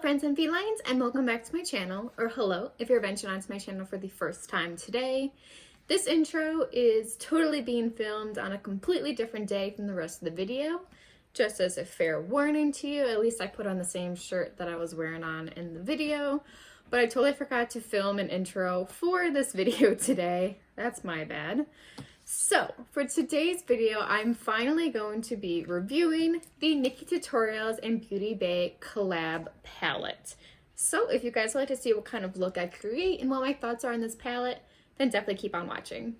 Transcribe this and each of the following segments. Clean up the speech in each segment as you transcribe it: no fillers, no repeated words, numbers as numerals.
friends and felines, and welcome back to my channel, or hello if you're venturing onto my channel for the first time today. This intro is totally being filmed on a completely different day from the rest of the video. Just as a fair warning to you, at least I put on the same shirt that I was wearing on in the video, but I totally forgot to film an intro for this video today. That's my bad. So, for today's video, I'm finally going to be reviewing the NikkieTutorials and BeautyBay collab palette. So, if you guys would like to see what kind of look I create and what my thoughts are on this palette, then definitely keep on watching.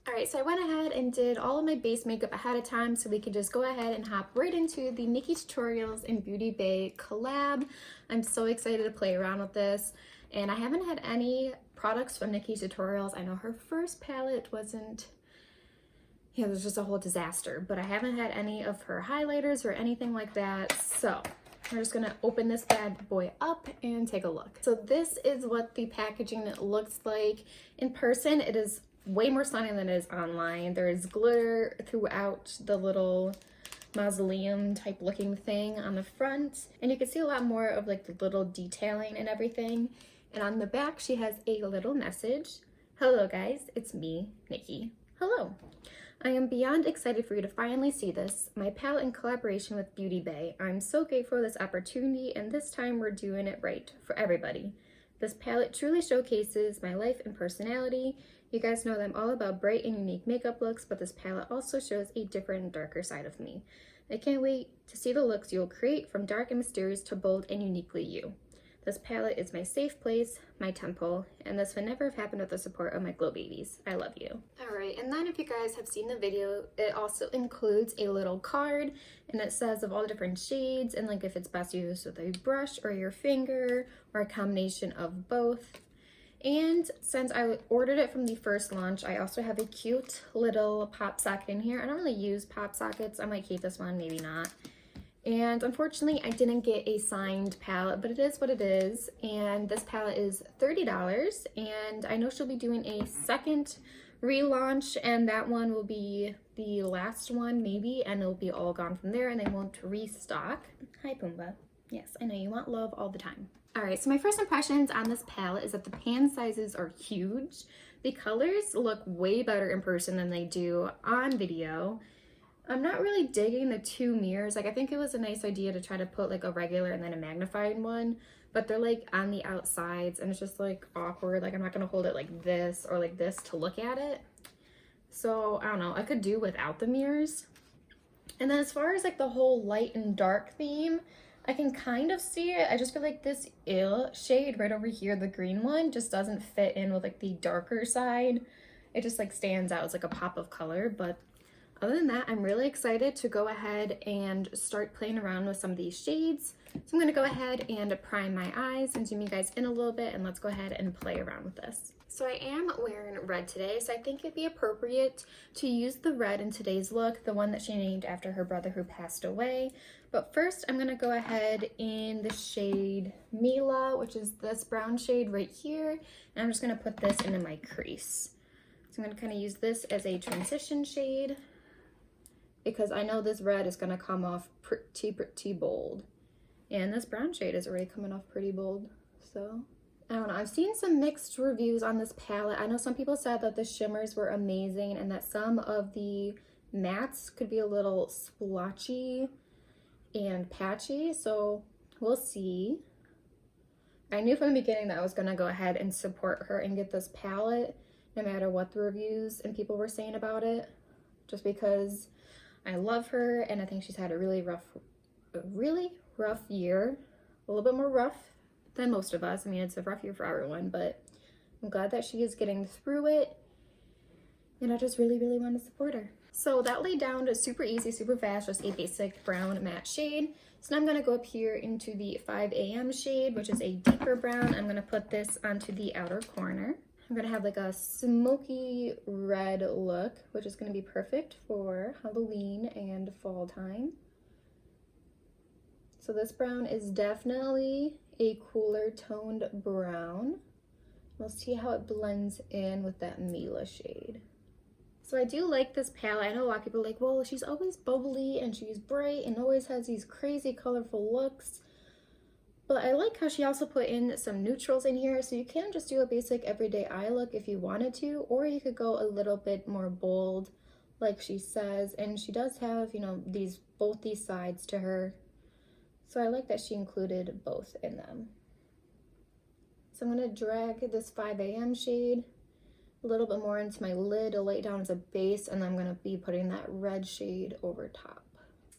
Alright, so I went ahead and did all of my base makeup ahead of time so we can just go ahead and hop right into the NikkieTutorials and BeautyBay collab. I'm so excited to play around with this, and I haven't had any products from NikkieTutorials. I know her first palette wasn't, it was just a whole disaster, but I haven't had any of her highlighters or anything like that, so we're just gonna open this bad boy up and take a look. So this is what the packaging looks like in person. It is way more stunning than it is online. There is glitter throughout the little mausoleum type looking thing on the front, and you can see a lot more of like the little detailing and everything. And on the back she has a little message. Hello guys, it's me, Nikki. Hello. I am beyond excited for you to finally see this, my palette in collaboration with BeautyBay. I'm so grateful for this opportunity, and this time we're doing it right for everybody. This palette truly showcases my life and personality. You guys know that I'm all about bright and unique makeup looks, but this palette also shows a different and darker side of me. I can't wait to see the looks you'll create, from dark and mysterious to bold and uniquely you. This palette is my safe place, my temple, and this would never have happened with the support of my glow babies. I love you. Alright, and then if you guys have seen the video, it also includes a little card, and it says of all the different shades, and like if it's best used with a brush or your finger, or a combination of both. And since I ordered it from the first launch, I also have a cute little pop socket in here. I don't really use pop sockets. I might keep this one, maybe not. And unfortunately, I didn't get a signed palette, but it is what it is. And this palette is $30, and I know she'll be doing a second relaunch, and that one will be the last one maybe, and it'll be all gone from there, and they won't restock. Hi Pumbaa. Yes, I know you want love all the time. Alright, so my first impressions on this palette is that the pan sizes are huge. The colors look way better in person than they do on video. I'm not really digging the two mirrors. Like, I think it was a nice idea to try to put like a regular and then a magnifying one, but they're like on the outsides and it's just like awkward. Like, I'm not gonna hold it like this or like this to look at it. So I don't know, I could do without the mirrors. And then as far as like the whole light and dark theme, I can kind of see it. I just feel like this shade right over here, the green one, just doesn't fit in with like the darker side. It just like stands out as like a pop of color. But other than that, I'm really excited to go ahead and start playing around with some of these shades. So I'm gonna go ahead and prime my eyes and zoom you guys in a little bit, and let's go ahead and play around with this. So I am wearing red today, so I think it'd be appropriate to use the red in today's look, the one that she named after her brother who passed away. But first, I'm gonna go ahead in the shade Mila, which is this brown shade right here, and I'm just gonna put this into my crease. So I'm gonna kind of use this as a transition shade, because I know this red is gonna come off pretty bold. And this brown shade is already coming off pretty bold, so I don't know. I've seen some mixed reviews on this palette. I know some people said that the shimmers were amazing and that some of the mattes could be a little splotchy and patchy, so we'll see. I knew from the beginning that I was gonna go ahead and support her and get this palette no matter what the reviews and people were saying about it, just because I love her and I think she's had a really rough year, a little bit more rough than most of us. I mean, it's a rough year for everyone, but I'm glad that she is getting through it, and I just really want to support her. So that laid down to super easy, super fast, just a basic brown matte shade. So now I'm going to go up here into the 5 a.m. shade, which is a deeper brown. I'm going to put this onto the outer corner. I'm going to have like a smoky red look, which is going to be perfect for Halloween and fall time. So this brown is definitely a cooler toned brown. We'll see how it blends in with that Mila shade. So I do like this palette. I know a lot of people are like, well, she's always bubbly and she's bright and always has these crazy colorful looks. But I like how she also put in some neutrals in here, so you can just do a basic everyday eye look if you wanted to, or you could go a little bit more bold, like she says. And she does have, you know, both these sides to her. So I like that she included both in them. So I'm going to drag this 5 a.m. shade a little bit more into my lid to lay it down as a base, and then I'm going to be putting that red shade over top.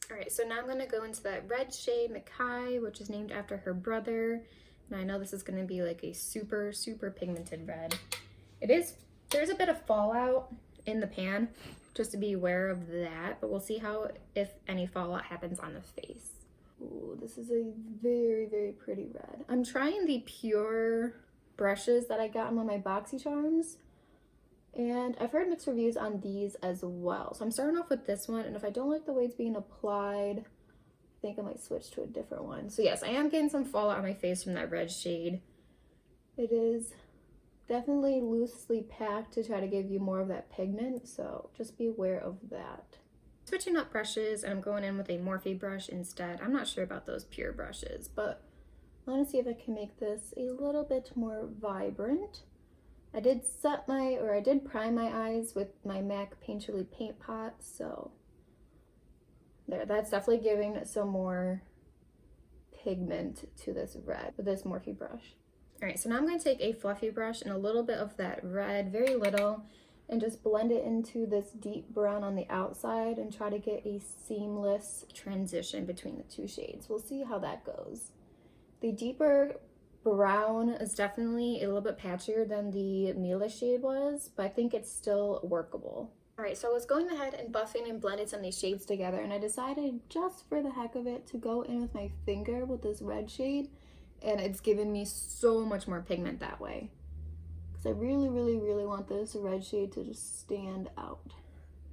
All right, so now I'm going to go into that red shade, Mackay, which is named after her brother. And I know this is going to be like a super, super pigmented red. There's a bit of fallout in the pan, just to be aware of that, but we'll see how, if any fallout happens on the face. Ooh, this is a very, very pretty red. I'm trying the pure brushes that I got in one of my BoxyCharms, and I've heard mixed reviews on these as well. So I'm starting off with this one, and if I don't like the way it's being applied, I think I might switch to a different one. So yes, I am getting some fallout on my face from that red shade. It is definitely loosely packed to try to give you more of that pigment, so just be aware of that. Switching up brushes, and I'm going in with a Morphe brush instead. I'm not sure about those pure brushes, but I want to see if I can make this a little bit more vibrant. I did prime my eyes with my MAC Painterly paint pot, so there, that's definitely giving some more pigment to this red with this Morphe brush. All right, so now I'm going to take a fluffy brush and a little bit of that red, very little, and just blend it into this deep brown on the outside and try to get a seamless transition between the two shades. We'll see how that goes. The deeper brown is definitely a little bit patchier than the Mila shade was, but I think it's still workable. All right, so I was going ahead and buffing and blending some of these shades together, and I decided just for the heck of it to go in with my finger with this red shade, and it's given me so much more pigment that way. Because I really, really, really want this red shade to just stand out.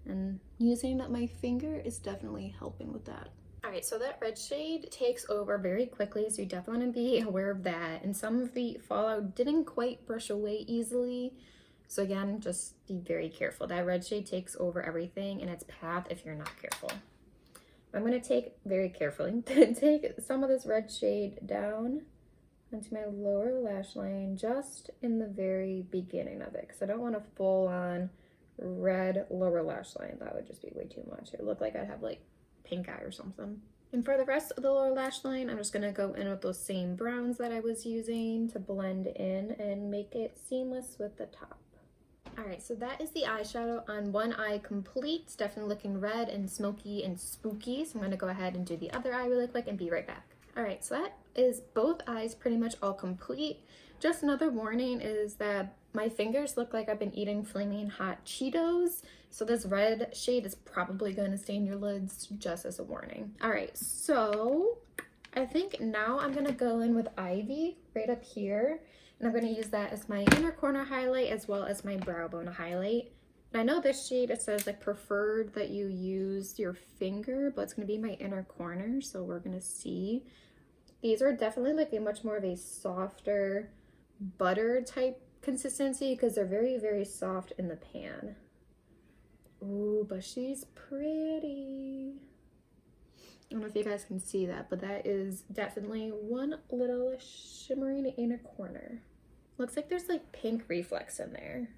And using my finger is definitely helping with that. All right, so that red shade takes over very quickly, so you definitely want to be aware of that. And some of the fallout didn't quite brush away easily. So again, just be very careful. That red shade takes over everything in its path if you're not careful. I'm going to take, very carefully, take some of this red shade down onto my lower lash line, just in the very beginning of it, because I don't want a full-on red lower lash line. That would just be way too much. It would look like I'd have like pink eye or something. And for the rest of the lower lash line, I'm just going to go in with those same browns that I was using to blend in and make it seamless with the top. All right, so that is the eyeshadow on one eye complete. It's definitely looking red and smoky and spooky. So I'm going to go ahead and do the other eye really quick and be right back. All right, so that is both eyes pretty much all complete. Just another warning is that my fingers look like I've been eating flaming hot Cheetos. So this red shade is probably going to stain your lids, just as a warning. All right, so I think now I'm going to go in with Ivy right up here. And I'm going to use that as my inner corner highlight as well as my brow bone highlight. And I know this shade, it says like preferred that you use your finger, but it's going to be my inner corner, so we're going to see. These are definitely like a much more of a softer butter type consistency because they're very, very soft in the pan. Ooh, but she's pretty. I don't know if you guys can see that, but that is definitely one little shimmering inner corner. Looks like there's like pink reflex in there.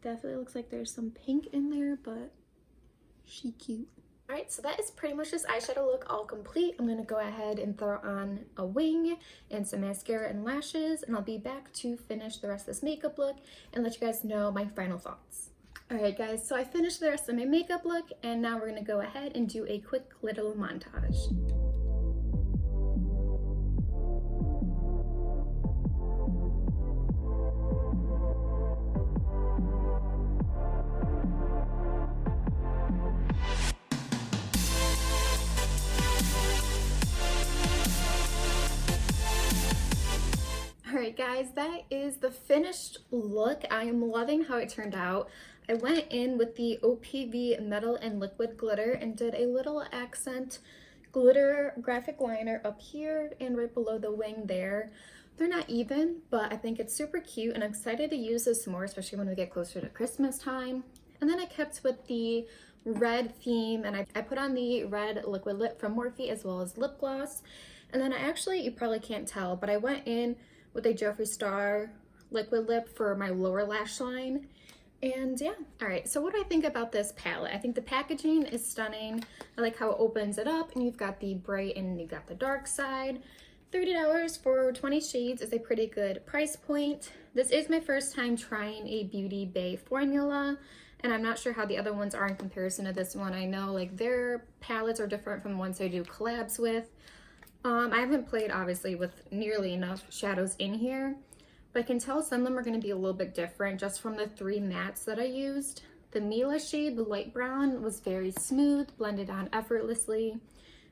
Definitely looks like there's some pink in there, but she cute. All right, so that is pretty much this eyeshadow look all complete. I'm gonna go ahead and throw on a wing and some mascara and lashes, and I'll be back to finish the rest of this makeup look and let you guys know my final thoughts. All right, guys, so I finished the rest of my makeup look, and now we're gonna go ahead and do a quick little montage. Alright guys, that is the finished look. I am loving how it turned out. I went in with the OPV Metal and Liquid Glitter and did a little accent glitter graphic liner up here and right below the wing there. They're not even, but I think it's super cute and I'm excited to use this more, especially when we get closer to Christmas time. And then I kept with the red theme, and I put on the red liquid lip from Morphe as well as lip gloss. And then I actually, you probably can't tell, but I went in with a Jeffree Star liquid lip for my lower lash line. And yeah, all right, so what do I think about this palette? I think the packaging is stunning. I like how it opens it up, and you've got the bright and you've got the dark side. $30 for 20 shades is a pretty good price point. This is my first time trying a BeautyBay formula, and I'm not sure how the other ones are in comparison to this one. I know like their palettes are different from the ones I do collabs with. I haven't played obviously with nearly enough shadows in here, but I can tell some of them are going to be a little bit different just from the 3 mattes that I used. The Mila shade, the light brown, was very smooth, blended on effortlessly.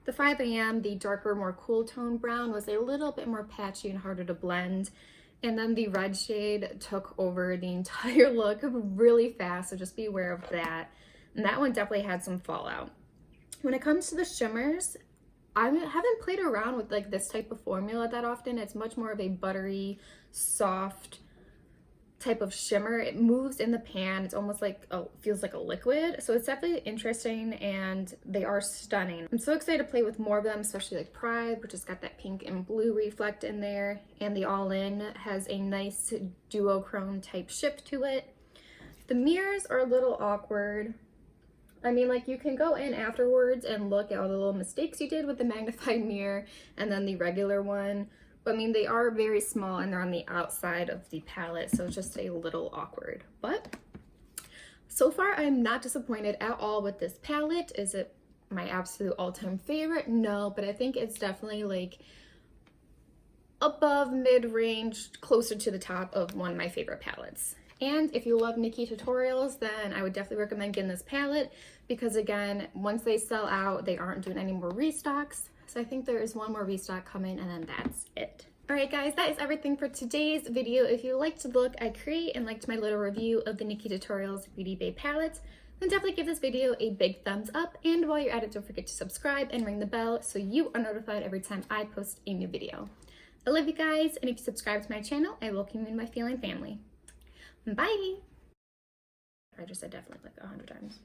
The 5 AM, the darker, more cool tone brown, was a little bit more patchy and harder to blend. And then the red shade took over the entire look really fast, so just be aware of that. And that one definitely had some fallout. When it comes to the shimmers, I haven't played around with like this type of formula that often. It's much more of a buttery, soft type of shimmer. It moves in the pan. It's almost like feels like a liquid. So it's definitely interesting, and they are stunning. I'm so excited to play with more of them, especially like Pride, which has got that pink and blue reflect in there, and the All In has a nice duochrome type shift to it. The mirrors are a little awkward. I mean, like, you can go in afterwards and look at all the little mistakes you did with the magnified mirror and then the regular one. But I mean, they are very small and they're on the outside of the palette, so it's just a little awkward. But so far, I'm not disappointed at all with this palette. Is it my absolute all-time favorite? No, but I think it's definitely like above mid-range, closer to the top of one of my favorite palettes. And if you love NikkieTutorials, then I would definitely recommend getting this palette because, again, once they sell out, they aren't doing any more restocks. So I think there is one more restock coming, and then that's it. All right, guys, that is everything for today's video. If you liked the look I create and liked my little review of the NikkieTutorials BeautyBay palette, then definitely give this video a big thumbs up. And while you're at it, don't forget to subscribe and ring the bell so you are notified every time I post a new video. I love you guys, and if you subscribe to my channel, I welcome you in my Feline family. Bye! I just said definitely like 100 times.